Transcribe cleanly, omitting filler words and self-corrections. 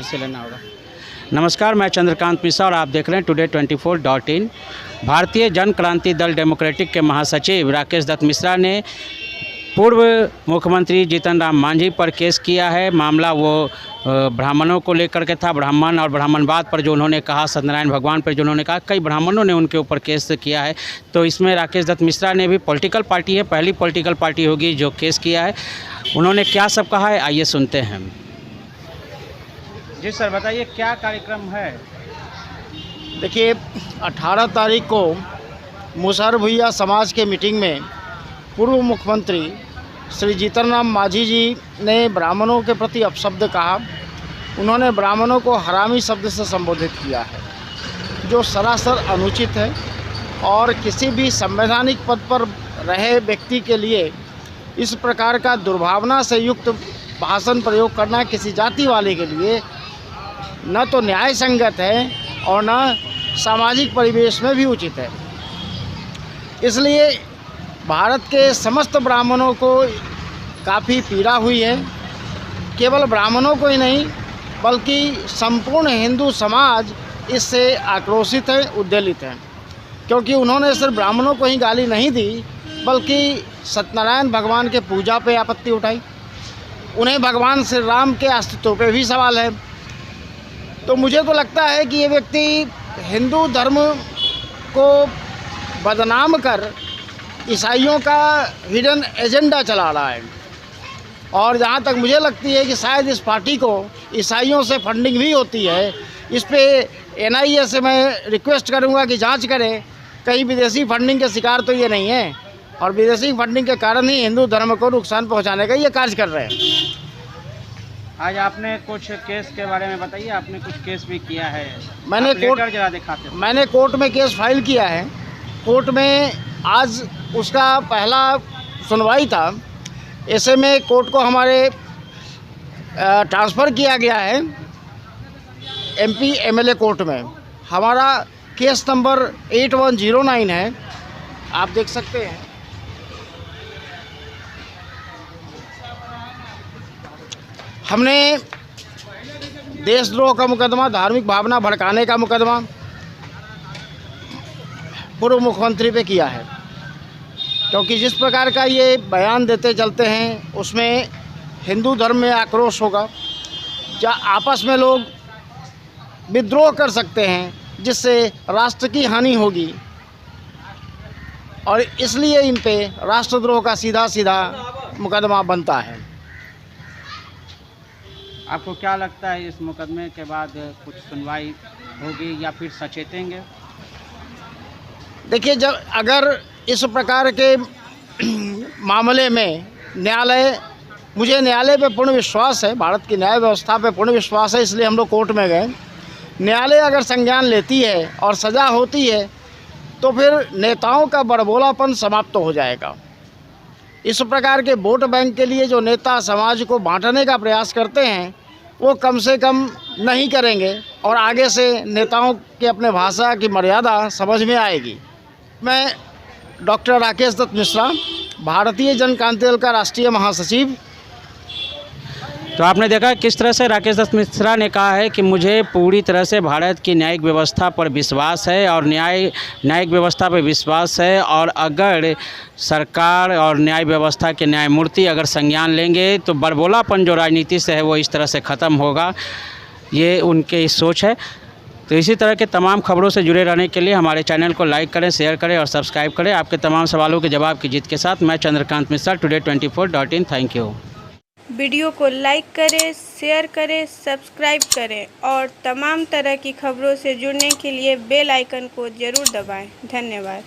से लेना होगा। नमस्कार, मैं चंद्रकांत मिश्रा और आप देख रहे हैं टुडे 24.in। भारतीय जन क्रांति दल डेमोक्रेटिक के महासचिव राकेश दत्त मिश्रा ने पूर्व मुख्यमंत्री जीतन राम मांझी पर केस किया है। मामला वो ब्राह्मणों को लेकर के था, ब्राह्मण और ब्राह्मणवाद पर जो उन्होंने कहा, सत्यनारायण भगवान पर जो उन्होंने कहा, कई ब्राह्मणों ने उनके ऊपर केस किया है। तो इसमें राकेश दत्त मिश्रा ने भी, पॉलिटिकल पार्टी है, पहली पॉलिटिकल पार्टी होगी जो केस किया है। उन्होंने क्या सब कहा है, आइए सुनते हैं। जी सर, बताइए क्या कार्यक्रम है। देखिए, 18 तारीख को मुसहर भुइयां समाज के मीटिंग में पूर्व मुख्यमंत्री श्री जीतन राम मांझी जी ने ब्राह्मणों के प्रति अपशब्द कहा। उन्होंने ब्राह्मणों को हरामी शब्द से संबोधित किया है, जो सरासर अनुचित है और किसी भी संवैधानिक पद पर रहे व्यक्ति के लिए इस प्रकार का दुर्भावना से युक्त भाषण प्रयोग करना किसी जाति वाले के लिए न तो न्याय संगत है और न सामाजिक परिवेश में भी उचित है। इसलिए भारत के समस्त ब्राह्मणों को काफ़ी पीड़ा हुई है। केवल ब्राह्मणों को ही नहीं, बल्कि संपूर्ण हिंदू समाज इससे आक्रोशित है, उद्वेलित है, क्योंकि उन्होंने सिर्फ ब्राह्मणों को ही गाली नहीं दी, बल्कि सत्यनारायण भगवान के पूजा पे आपत्ति उठाई। उन्हें भगवान श्री राम के अस्तित्व पे भी सवाल है। तो मुझे तो लगता है कि ये व्यक्ति हिंदू धर्म को बदनाम कर ईसाइयों का हिडन एजेंडा चला रहा है। और जहाँ तक मुझे लगती है कि शायद इस पार्टी को ईसाइयों से फंडिंग भी होती है। इस पे NIA से मैं रिक्वेस्ट करूँगा कि जांच करें, कहीं विदेशी फंडिंग के शिकार तो ये नहीं है, और विदेशी फंडिंग के कारण ही हिंदू धर्म को नुकसान पहुँचाने का ये कार्य कर रहे हैं। आज आपने कुछ केस के बारे में बताइए, आपने कुछ केस भी किया है। मैंने कोर्ट में केस फाइल किया है। कोर्ट में आज उसका पहला सुनवाई था। ऐसे में कोर्ट को हमारे ट्रांसफ़र किया गया है MP MLA कोर्ट में। हमारा केस नंबर 8109 है, आप देख सकते हैं। हमने देशद्रोह का मुकदमा, धार्मिक भावना भड़काने का मुकदमा पूर्व मुख्यमंत्री पे किया है, क्योंकि जिस प्रकार का ये बयान देते चलते हैं उसमें हिंदू धर्म में आक्रोश होगा, जहाँ आपस में लोग विद्रोह कर सकते हैं, जिससे राष्ट्र की हानि होगी, और इसलिए इन पे राष्ट्रद्रोह का सीधा सीधा मुकदमा बनता है। आपको क्या लगता है, इस मुकदमे के बाद कुछ सुनवाई होगी या फिर सचेतेंगे? देखिए, जब अगर इस प्रकार के मामले में मुझे न्यायालय पे पूर्ण विश्वास है, भारत की न्याय व्यवस्था पे पूर्ण विश्वास है, इसलिए हम लोग कोर्ट में गए। न्यायालय अगर संज्ञान लेती है और सज़ा होती है तो फिर नेताओं का बड़बोलापन समाप्त हो जाएगा। इस प्रकार के वोट बैंक के लिए जो नेता समाज को बांटने का प्रयास करते हैं, वो कम से कम नहीं करेंगे, और आगे से नेताओं के अपने भाषा की मर्यादा समझ में आएगी। मैं डॉक्टर राकेश दत्त मिश्रा, भारतीय जन क्रांति दल का राष्ट्रीय महासचिव। तो आपने देखा किस तरह से राकेश दत्त मिश्रा ने कहा है कि मुझे पूरी तरह से भारत की न्यायिक व्यवस्था पर विश्वास है और न्यायिक व्यवस्था पर विश्वास है, और अगर सरकार और न्याय व्यवस्था के न्यायमूर्ति अगर संज्ञान लेंगे तो बड़बोलापन जो राजनीति से है वो इस तरह से ख़त्म होगा। ये उनकी सोच है। तो इसी तरह के तमाम खबरों से जुड़े रहने के लिए हमारे चैनल को लाइक करें, शेयर करें और सब्सक्राइब करें। आपके तमाम सवालों के जवाब की जीत के साथ मैं Chandrakant Mishra, today 24.in। Thank you. Video को लाइक करें, शेयर करें, सब्सक्राइब करें और तमाम तरह की खबरों से जुड़ने के लिए बेल आइकन को ज़रूर दबाएं। धन्यवाद।